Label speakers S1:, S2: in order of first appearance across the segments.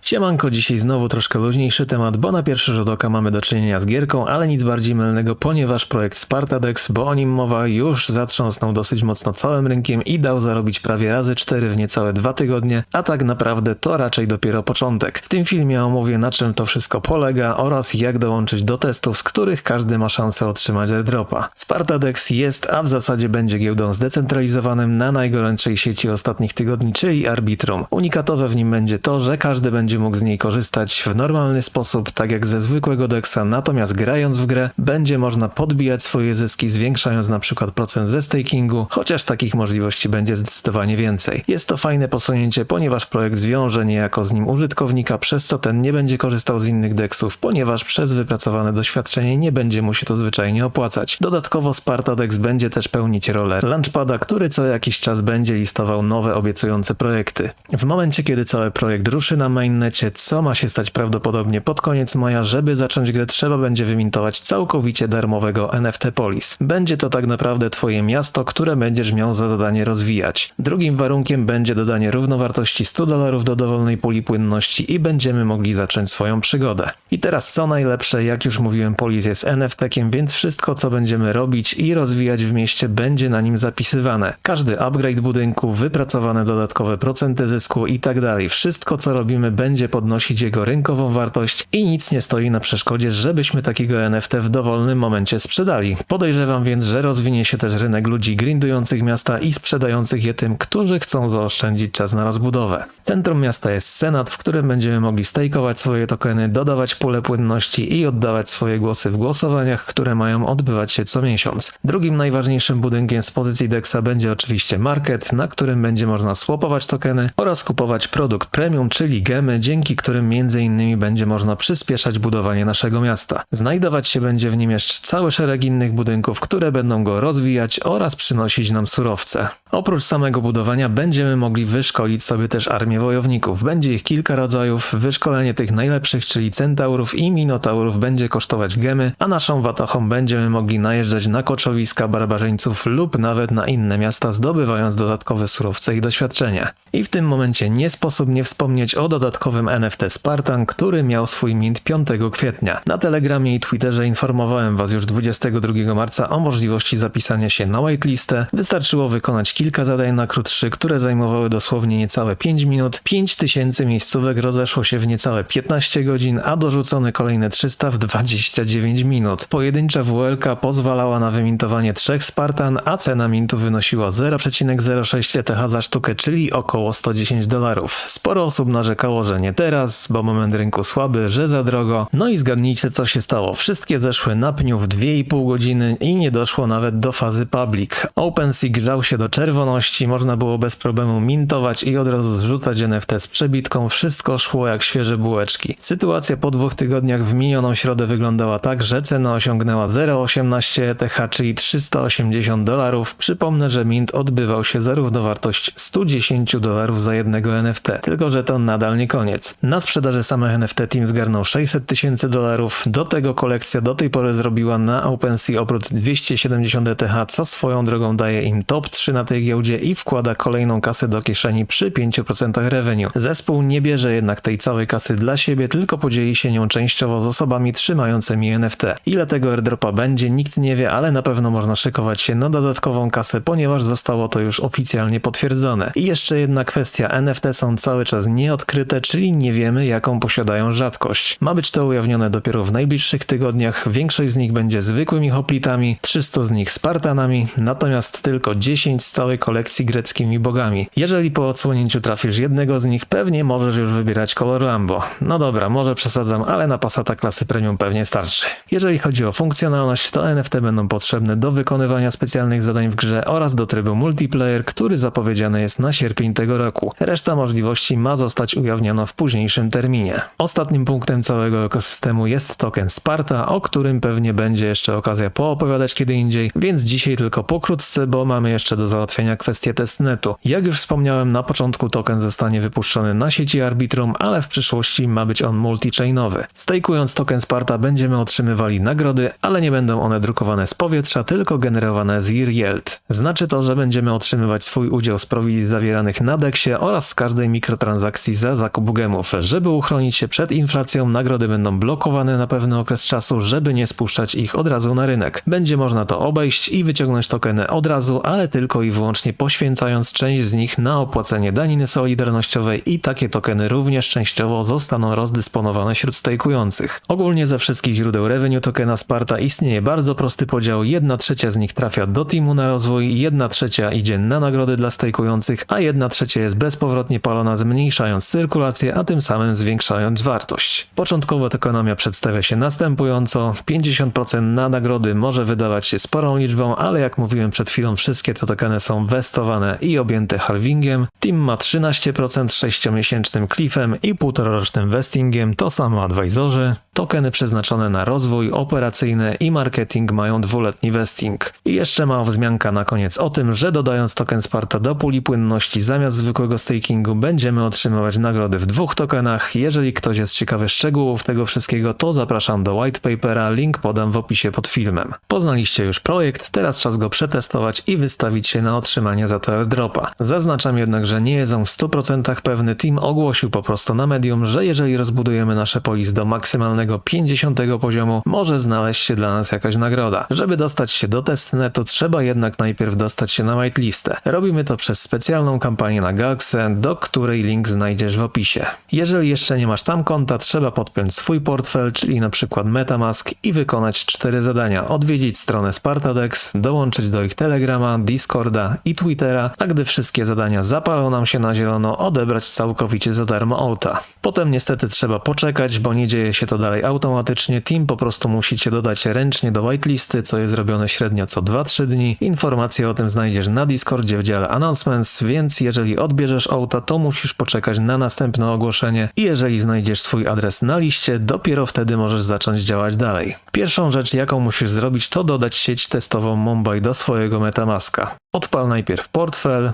S1: Siemanko, dzisiaj znowu troszkę luźniejszy temat, bo na pierwszy rzut oka mamy do czynienia z gierką, ale nic bardziej mylnego, ponieważ projekt Spartadex, bo o nim mowa, już zatrząsnął dosyć mocno całym rynkiem i dał zarobić prawie razy 4 w niecałe 2 tygodnie, a tak naprawdę to raczej dopiero początek. W tym filmie omówię, na czym to wszystko polega oraz jak dołączyć do testów, z których każdy ma szansę otrzymać airdropa. Spartadex jest, a w zasadzie będzie giełdą zdecentralizowanym na najgorętszej sieci ostatnich tygodni, czyli Arbitrum. Unikatowe w nim będzie to, że każdy będzie mógł z niej korzystać w normalny sposób, tak jak ze zwykłego DEXa, natomiast grając w grę będzie można podbijać swoje zyski, zwiększając na przykład procent ze stakingu, chociaż takich możliwości będzie zdecydowanie więcej. Jest to fajne posunięcie, ponieważ projekt zwiąże niejako z nim użytkownika, przez co ten nie będzie korzystał z innych DEXów, ponieważ przez wypracowane doświadczenie nie będzie mu się to zwyczajnie opłacać. Dodatkowo Spartadex będzie też pełnić rolę launchpada, który co jakiś czas będzie listował nowe obiecujące projekty. W momencie, kiedy cały projekt ruszy na mainnecie, co ma się stać prawdopodobnie pod koniec maja, żeby zacząć grę, trzeba będzie wymintować całkowicie darmowego NFT Polis. Będzie to tak naprawdę twoje miasto, które będziesz miał za zadanie rozwijać. Drugim warunkiem będzie dodanie równowartości $100 do dowolnej puli płynności i będziemy mogli zacząć swoją przygodę. I teraz co najlepsze, jak już mówiłem, Polis jest NFT-kiem, więc wszystko co będziemy robić i rozwijać w mieście będzie na nim zapisywane. Każdy upgrade budynku, wypracowane dodatkowe procenty zysku i tak dalej. Wszystko co robimy będzie podnosić jego rynkową wartość i nic nie stoi na przeszkodzie, żebyśmy takiego NFT w dowolnym momencie sprzedali. Podejrzewam więc, że rozwinie się też rynek ludzi grindujących miasta i sprzedających je tym, którzy chcą zaoszczędzić czas na rozbudowę. Centrum miasta jest Senat, w którym będziemy mogli stakeować swoje tokeny, dodawać pulę płynności i oddawać swoje głosy w głosowaniach, które mają odbywać się co miesiąc. Drugim najważniejszym budynkiem z pozycji DEXa będzie oczywiście market, na którym będzie można swapować tokeny oraz kupować produkt premium, czyli gemy, dzięki którym m.in. będzie można przyspieszać budowanie naszego miasta. Znajdować się będzie w nim jeszcze cały szereg innych budynków, które będą go rozwijać oraz przynosić nam surowce. Oprócz samego budowania będziemy mogli wyszkolić sobie też armię wojowników. Będzie ich kilka rodzajów, wyszkolenie tych najlepszych, czyli centaurów i minotaurów będzie kosztować gemy, a naszą watachą będziemy mogli najeżdżać na koczowiska barbarzyńców lub nawet na inne miasta, zdobywając dodatkowe surowce i doświadczenia. I w tym momencie nie sposób nie wspomnieć o dodatkowym NFT Spartan, który miał swój mint 5 kwietnia. Na Telegramie i Twitterze informowałem Was już 22 marca o możliwości zapisania się na whitelistę. Wystarczyło wykonać kilka zadań na krótszy, które zajmowały dosłownie niecałe 5 minut. 5000 miejscówek rozeszło się w niecałe 15 godzin, a dorzucone kolejne 300 w 29 minut. Pojedyncza WLK pozwalała na wymintowanie 3 Spartan, a cena mintu wynosiła 0,06 ETH za sztukę, czyli około $110. Sporo osób narzekało, że nie teraz, bo moment rynku słaby, że za drogo. No i zgadnijcie co się stało. Wszystkie zeszły na pniu w 2,5 godziny i nie doszło nawet do fazy public. OpenSea grzał się do czerwoności, można było bez problemu mintować i od razu zrzucać NFT z przebitką. Wszystko szło jak świeże bułeczki. Sytuacja po 2 tygodniach w minioną środę wyglądała tak, że cena osiągnęła 0,18 ETH, czyli $380. Przypomnę, że mint odbywał się za równowartość $110 za jednego NFT. Tylko że to nadal nie koniec. Na sprzedaży samych NFT Team zgarnął $600,000. Do tego kolekcja do tej pory zrobiła na OpenSea obrót 270 ETH, co swoją drogą daje im top 3 na tej giełdzie i wkłada kolejną kasę do kieszeni przy 5% revenue. Zespół nie bierze jednak tej całej kasy dla siebie, tylko podzieli się nią częściowo z osobami trzymającymi NFT. Ile tego airdropa będzie, nikt nie wie, ale na pewno można szykować się na dodatkową kasę, ponieważ zostało to już oficjalnie potwierdzone. I jeszcze jedna kwestia, NFT są cały czas nieodkryte, czyli nie wiemy jaką posiadają rzadkość. Ma być to ujawnione dopiero w najbliższych tygodniach, większość z nich będzie zwykłymi hoplitami, 300 z nich Spartanami, natomiast tylko 10 z całej kolekcji greckimi bogami. Jeżeli po odsłonięciu trafisz jednego z nich, pewnie możesz już wybierać kolor Lambo. No dobra, może przesadzam, ale na Passata klasy premium pewnie starczy. Jeżeli chodzi o funkcjonalność, to NFT będą potrzebne do wykonywania specjalnych zadań w grze oraz do trybu multiplayer, który zapowiedziany jest na sierpień tego roku. Reszta możliwości ma zostać ujawniona w późniejszym terminie. Ostatnim punktem całego ekosystemu jest token Sparta, o którym pewnie będzie jeszcze okazja poopowiadać kiedy indziej, więc dzisiaj tylko pokrótce, bo mamy jeszcze do załatwienia kwestię testnetu. Jak już wspomniałem, na początku token zostanie wypuszczony na sieci Arbitrum, ale w przyszłości ma być on multi-chainowy. Stejkując token Sparta będziemy otrzymywali nagrody, ale nie będą one drukowane z powietrza, tylko generowane z yield. Znaczy to, że będziemy otrzymywać swój udział z prowizji zawieranych na DEXie oraz z każdej mikrotransakcji za zakup gemów. Żeby uchronić się przed inflacją, nagrody będą blokowane na pewny okres czasu, żeby nie spuszczać ich od razu na rynek. Będzie można to obejść i wyciągnąć tokeny od razu, ale tylko i wyłącznie poświęcając część z nich na opłacenie daniny solidarnościowej i takie tokeny również częściowo zostaną rozdysponowane wśród stejkujących. Ogólnie ze wszystkich źródeł revenue tokena Sparta istnieje bardzo prosty podział. 1/3 z nich trafia do teamu na rozwój, 1/3 idzie na nagrody dla stejkujących, a 1/3 jest bezpowrotnie palona, zmniejszając cyrkulację, a tym samym zwiększając wartość. Początkowo ekonomia przedstawia się następująco. 50% na nagrody może wydawać się sporą liczbą, ale jak mówiłem przed chwilą, wszystkie te tokeny są westowane i objęte halvingiem. Team ma 13% 6-miesięcznym cliffem i 1,5-rocznym vestingiem, to samo advisorzy. Tokeny przeznaczone na rozwój operacyjny i marketing mają 2-letni vesting. I jeszcze mała wzmianka na koniec o tym, że dodając token Sparta do puli płynności zamiast zwykłego stakingu będziemy otrzymywać nagrody w 2 tokenach. Jeżeli ktoś jest ciekawy szczegółów tego wszystkiego, to zapraszam do white papera, link podam w opisie pod filmem. Poznaliście już projekt, teraz czas go przetestować i wystawić się na otrzymanie za to airdropa. Zaznaczam jednak, że nie jest on w 100% pewny. Team ogłosił po prostu na Medium, że jeżeli rozbudujemy nasze polis do maksymalnego 50 poziomu, może znaleźć się dla nas jakaś nagroda. Żeby dostać się do testnetu, trzeba jednak najpierw dostać się na whitelistę. Robimy to przez specjalną kampanię na Galxe, do której link znajdziesz w opisie. Jeżeli jeszcze nie masz tam konta, trzeba podpiąć swój portfel, czyli na przykład MetaMask i wykonać 4 zadania. Odwiedzić stronę SpartaDEX, dołączyć do ich Telegrama, Discorda i Twittera, a gdy wszystkie zadania zapalą nam się na zielono, odebrać całkowicie za darmo auta. Potem niestety trzeba poczekać, bo nie dzieje się to dalej automatycznie. Team po prostu musi cię dodać ręcznie do whitelisty, co jest robione średnio co 2-3 dni. Informacje o tym znajdziesz na Discordzie w dziale Announcements, więc jeżeli odbierzesz auta, to musisz poczekać na następne ogłoszenie i jeżeli znajdziesz swój adres na liście, dopiero wtedy możesz zacząć działać dalej. Pierwszą rzecz, jaką musisz zrobić, to dodać sieć testową Mumbai do swojego MetaMaska. Odpal najpierw portfel,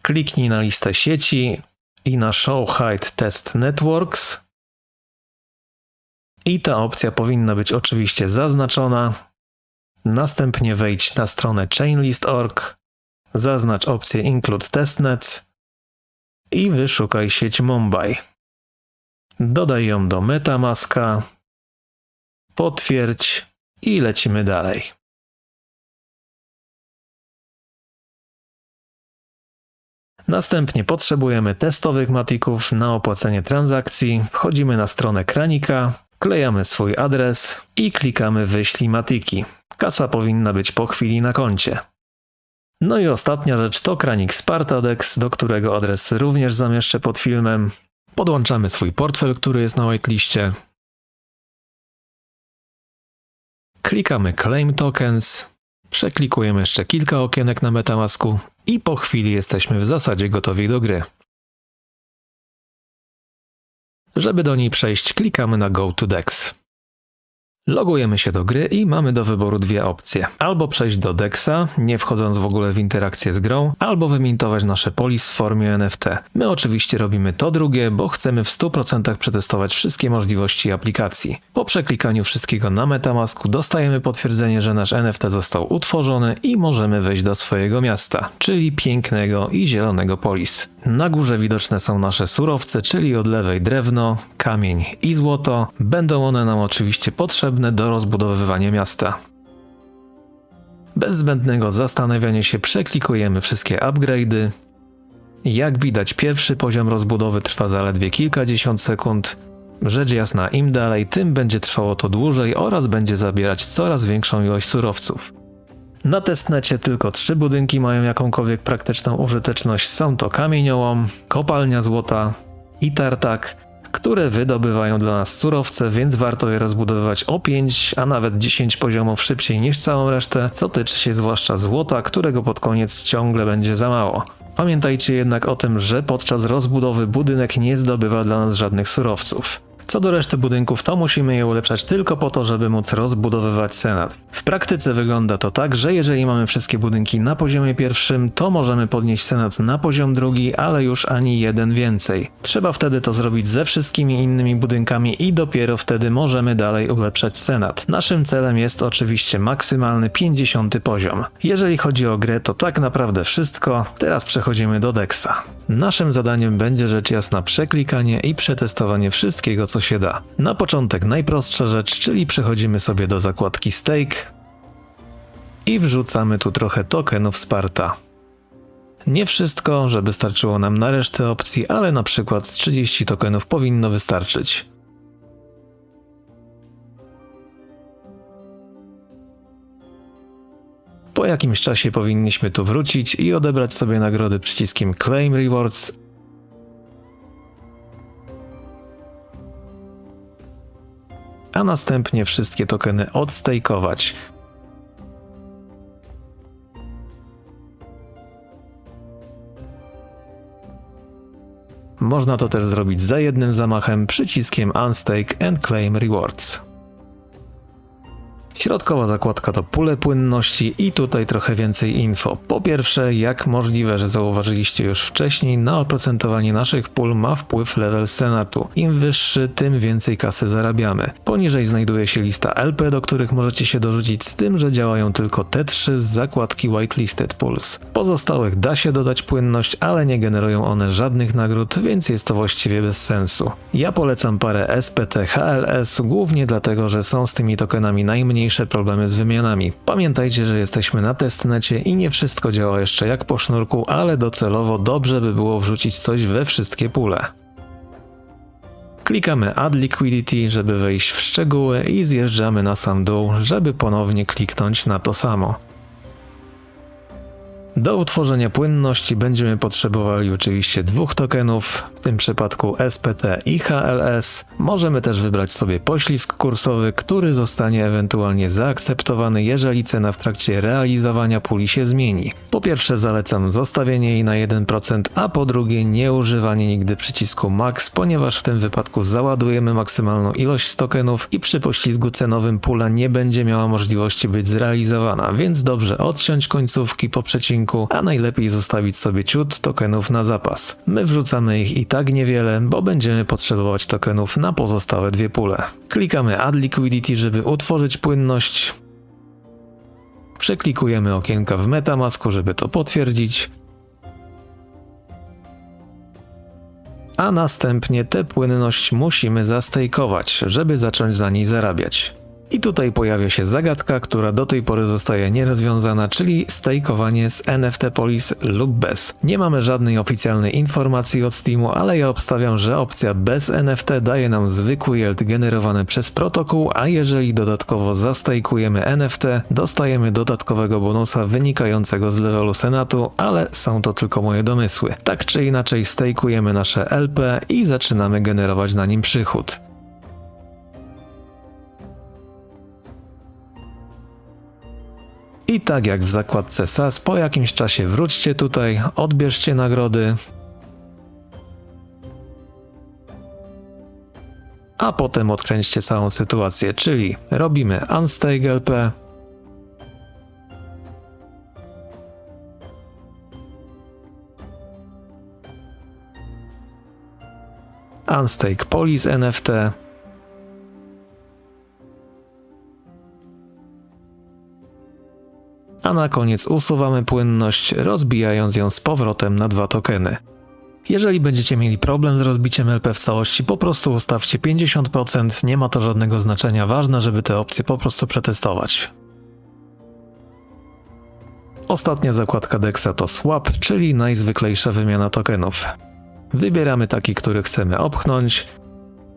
S1: kliknij na listę sieci i na Show Hide Test Networks. I ta opcja powinna być oczywiście zaznaczona. Następnie wejdź na stronę chainlist.org, zaznacz opcję Include Testnets i wyszukaj sieć Mumbai. Dodaj ją do MetaMaska, potwierdź i lecimy dalej. Następnie potrzebujemy testowych matików na opłacenie transakcji. Wchodzimy na stronę Kranika, wklejamy swój adres i klikamy wyślij matiki. Kasa powinna być po chwili na koncie. No i ostatnia rzecz to kranik SpartaDEX, do którego adres również zamieszczę pod filmem. Podłączamy swój portfel, który jest na whiteliście. Klikamy Claim Tokens. Przeklikujemy jeszcze kilka okienek na MetaMasku i po chwili jesteśmy w zasadzie gotowi do gry. Żeby do niej przejść, klikamy na Go to DEX. Logujemy się do gry i mamy do wyboru 2 opcje. Albo przejść do DEXa, nie wchodząc w ogóle w interakcję z grą, albo wymintować nasze polis w formie NFT. My oczywiście robimy to drugie, bo chcemy w 100% przetestować wszystkie możliwości aplikacji. Po przeklikaniu wszystkiego na MetaMasku dostajemy potwierdzenie, że nasz NFT został utworzony i możemy wejść do swojego miasta, czyli pięknego i zielonego polis. Na górze widoczne są nasze surowce, czyli od lewej drewno, kamień i złoto. Będą one nam oczywiście potrzebne do rozbudowywania miasta. Bez zbędnego zastanawiania się przeklikujemy wszystkie upgrade'y. Jak widać, pierwszy poziom rozbudowy trwa zaledwie kilkadziesiąt sekund. Rzecz jasna, im dalej, tym będzie trwało to dłużej oraz będzie zabierać coraz większą ilość surowców. Na testnecie tylko 3 budynki mają jakąkolwiek praktyczną użyteczność. Są to kamieniołom, kopalnia złota i tartak, które wydobywają dla nas surowce, więc warto je rozbudowywać o 5, a nawet 10 poziomów szybciej niż całą resztę, co tyczy się zwłaszcza złota, którego pod koniec ciągle będzie za mało. Pamiętajcie jednak o tym, że podczas rozbudowy budynek nie zdobywa dla nas żadnych surowców. Co do reszty budynków, to musimy je ulepszać tylko po to, żeby móc rozbudowywać Senat. W praktyce wygląda to tak, że jeżeli mamy wszystkie budynki na poziomie pierwszym, to możemy podnieść Senat na poziom drugi, ale już ani jeden więcej. Trzeba wtedy to zrobić ze wszystkimi innymi budynkami i dopiero wtedy możemy dalej ulepszać Senat. Naszym celem jest oczywiście maksymalny 50 poziom. Jeżeli chodzi o grę, to tak naprawdę wszystko. Teraz przechodzimy do Dexa. Naszym zadaniem będzie rzecz jasna przeklikanie i przetestowanie wszystkiego, co się da. Na początek najprostsza rzecz, czyli przechodzimy sobie do zakładki Stake i wrzucamy tu trochę tokenów Sparta. Nie wszystko, żeby starczyło nam na resztę opcji, ale na przykład z 30 tokenów powinno wystarczyć. Po jakimś czasie powinniśmy tu wrócić i odebrać sobie nagrody przyciskiem Claim Rewards, a następnie wszystkie tokeny odstejkować. Można to też zrobić za jednym zamachem przyciskiem Unstake and Claim Rewards. Środkowa zakładka to pule płynności i tutaj trochę więcej info. Po pierwsze, jak możliwe, że zauważyliście już wcześniej, na oprocentowanie naszych pól ma wpływ level Senatu. Im wyższy, tym więcej kasy zarabiamy. Poniżej znajduje się lista LP, do których możecie się dorzucić, z tym, że działają tylko te 3 z zakładki Whitelisted Pools. Pozostałych da się dodać płynność, ale nie generują one żadnych nagród, więc jest to właściwie bez sensu. Ja polecam parę SPT HLS, głównie dlatego, że są z tymi tokenami najmniejsze problemy z wymianami. Pamiętajcie, że jesteśmy na testnecie i nie wszystko działa jeszcze jak po sznurku, ale docelowo dobrze by było wrzucić coś we wszystkie pule. Klikamy Add Liquidity, żeby wejść w szczegóły i zjeżdżamy na sam dół, żeby ponownie kliknąć na to samo. Do utworzenia płynności będziemy potrzebowali oczywiście 2 tokenów, w tym przypadku SPT i HLS. Możemy też wybrać sobie poślizg kursowy, który zostanie ewentualnie zaakceptowany, jeżeli cena w trakcie realizowania puli się zmieni. Po pierwsze zalecam zostawienie jej na 1%, a po drugie nie używanie nigdy przycisku Max, ponieważ w tym wypadku załadujemy maksymalną ilość tokenów i przy poślizgu cenowym pula nie będzie miała możliwości być zrealizowana, więc dobrze odciąć końcówki po przecinku, a najlepiej zostawić sobie ciut tokenów na zapas. My wrzucamy ich i tak niewiele, bo będziemy potrzebować tokenów na pozostałe 2 pule. Klikamy Add Liquidity, żeby utworzyć płynność. Przeklikujemy okienka w MetaMasku, żeby to potwierdzić. A następnie tę płynność musimy zastejkować, żeby zacząć za niej zarabiać. I tutaj pojawia się zagadka, która do tej pory zostaje nierozwiązana, czyli stejkowanie z NFT Polis lub bez. Nie mamy żadnej oficjalnej informacji od Steamu, ale ja obstawiam, że opcja bez NFT daje nam zwykły yield generowany przez protokół, a jeżeli dodatkowo zastejkujemy NFT, dostajemy dodatkowego bonusa wynikającego z levelu Senatu, ale są to tylko moje domysły. Tak czy inaczej stejkujemy nasze LP i zaczynamy generować na nim przychód. I tak jak w zakładce SAS, po jakimś czasie wróćcie tutaj, odbierzcie nagrody, a potem odkręćcie całą sytuację, czyli robimy Unstake LP, Unstake Polis NFT, a na koniec usuwamy płynność, rozbijając ją z powrotem na 2 tokeny. Jeżeli będziecie mieli problem z rozbiciem LP w całości, po prostu ustawcie 50%, nie ma to żadnego znaczenia, ważne, żeby te opcje po prostu przetestować. Ostatnia zakładka Dexa to Swap, czyli najzwyklejsza wymiana tokenów. Wybieramy taki, który chcemy opchnąć,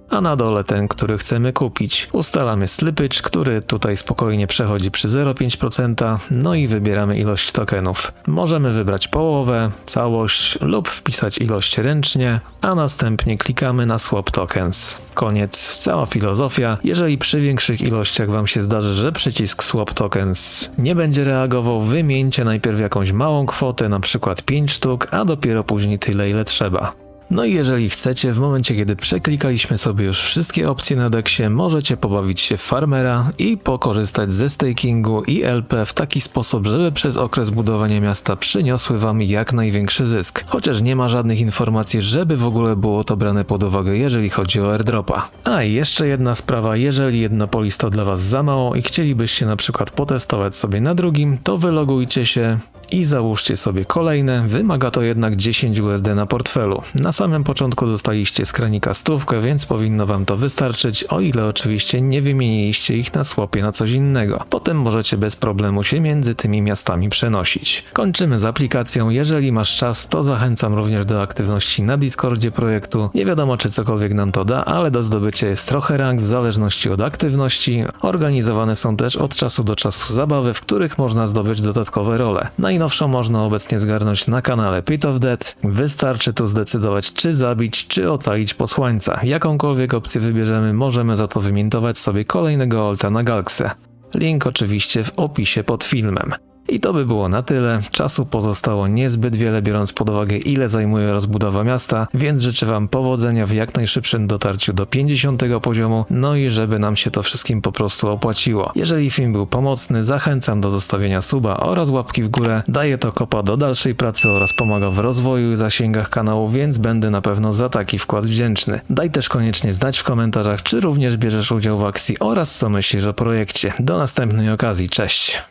S1: a na dole ten, który chcemy kupić. Ustalamy slippage, który tutaj spokojnie przechodzi przy 0,5%, no i wybieramy ilość tokenów. Możemy wybrać połowę, całość lub wpisać ilość ręcznie, a następnie klikamy na Swap Tokens. Koniec, cała filozofia. Jeżeli przy większych ilościach Wam się zdarzy, że przycisk Swap Tokens nie będzie reagował, wymieńcie najpierw jakąś małą kwotę, na przykład 5 sztuk, a dopiero później tyle, ile trzeba. No i jeżeli chcecie, w momencie kiedy przeklikaliśmy sobie już wszystkie opcje na Dexie, możecie pobawić się w farmera i pokorzystać ze stakingu i LP w taki sposób, żeby przez okres budowania miasta przyniosły wam jak największy zysk. Chociaż nie ma żadnych informacji, żeby w ogóle było to brane pod uwagę, jeżeli chodzi o airdropa. A i jeszcze jedna sprawa, jeżeli Jednopolis to dla was za mało i chcielibyście na przykład potestować sobie na drugim, to wylogujcie się i załóżcie sobie kolejne, wymaga to jednak 10 USD na portfelu. Na samym początku dostaliście z kranika 100, więc powinno wam to wystarczyć, o ile oczywiście nie wymieniliście ich na swapie na coś innego. Potem możecie bez problemu się między tymi miastami przenosić. Kończymy z aplikacją, jeżeli masz czas, to zachęcam również do aktywności na Discordzie projektu. Nie wiadomo, czy cokolwiek nam to da, ale do zdobycia jest trochę rank w zależności od aktywności. Organizowane są też od czasu do czasu zabawy, w których można zdobyć dodatkowe role. Najnowszą można obecnie zgarnąć na kanale Pit of Death. Wystarczy tu zdecydować, czy zabić, czy ocalić posłańca. Jakąkolwiek opcję wybierzemy, możemy za to wymintować sobie kolejnego ulta na Galksę. Link oczywiście w opisie pod filmem. I to by było na tyle. Czasu pozostało niezbyt wiele, biorąc pod uwagę, ile zajmuje rozbudowa miasta, więc życzę wam powodzenia w jak najszybszym dotarciu do 50 poziomu, no i żeby nam się to wszystkim po prostu opłaciło. Jeżeli film był pomocny, zachęcam do zostawienia suba oraz łapki w górę. Daje to kopa do dalszej pracy oraz pomaga w rozwoju i zasięgach kanału, więc będę na pewno za taki wkład wdzięczny. Daj też koniecznie znać w komentarzach, czy również bierzesz udział w akcji oraz co myślisz o projekcie. Do następnej okazji, cześć!